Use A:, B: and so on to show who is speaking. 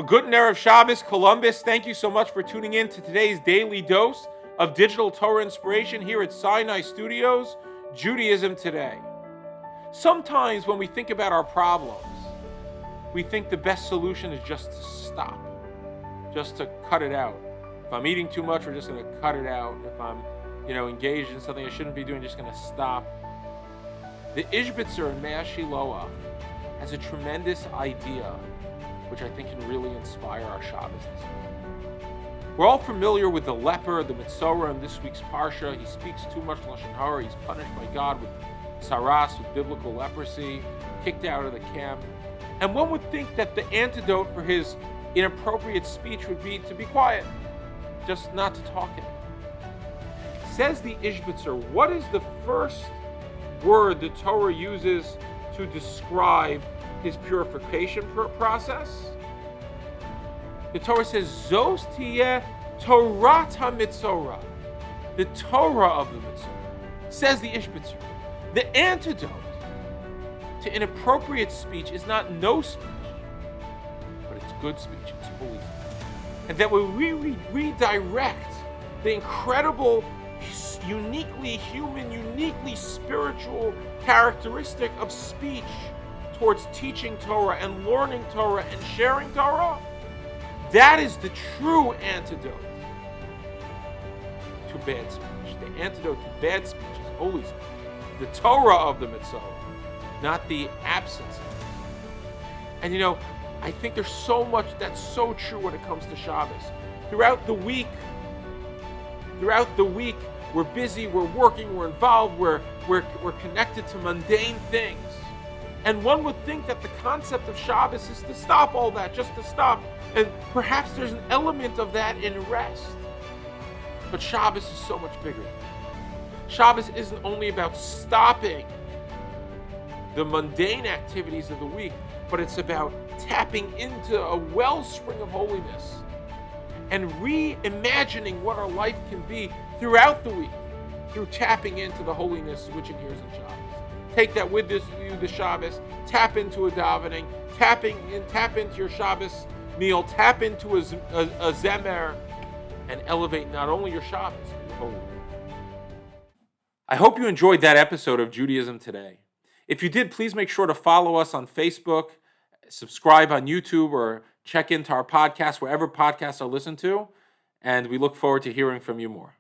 A: Good Erev Shabbos, Columbus. Thank you so much for tuning in to today's daily dose of digital Torah inspiration here at Sinai Studios, Judaism Today. Sometimes when we think about our problems, we think the best solution is just to stop, just to cut it out. If I'm eating too much, we're just going to cut it out. If I'm, engaged in something I shouldn't be doing, just going to stop. The Ishbitzer in Mea Shiloah has a tremendous idea, which I think can really inspire our Shabbos this week. We're all familiar with the leper, the Metzorah in this week's Parsha. He speaks too much Lashon Hara. He's punished by God with saras, with biblical leprosy, kicked out of the camp. And one would think that the antidote for his inappropriate speech would be to be quiet, just not to talk anymore. Says the Ishbitzer, what is the first word the Torah uses to describe his purification process? The Torah says, Zos tiyeh Torah ha-Metzorah, the Torah of the Metzorah. Says the Ishbitzer, the antidote to inappropriate speech is not no speech, but it's good speech, it's holy speech. And that when we redirect the incredible, uniquely human, uniquely spiritual characteristic of speech towards teaching Torah and learning Torah and sharing Torah, that is the true antidote to bad speech. The antidote to bad speech is holy speech, the Torah of the Metzorah, not the absence of it. And I think there's so much that's so true when it comes to Shabbos. Throughout the week, we're busy, we're working, we're involved, we're connected to mundane things. And one would think that the concept of Shabbos is to stop all that, just to stop. And perhaps there's an element of that in rest. But Shabbos is so much bigger. Shabbos isn't only about stopping the mundane activities of the week, but it's about tapping into a wellspring of holiness and reimagining what our life can be throughout the week through tapping into the holiness which inheres in Shabbos. Take that with you this Shabbos, tap into a davening, tap into your Shabbos meal, tap into a zemer, and elevate not only your Shabbos, but your holy week. I hope you enjoyed that episode of Judaism Today. If you did, please make sure to follow us on Facebook, subscribe on YouTube, or check into our podcast wherever podcasts are listened to, and we look forward to hearing from you more.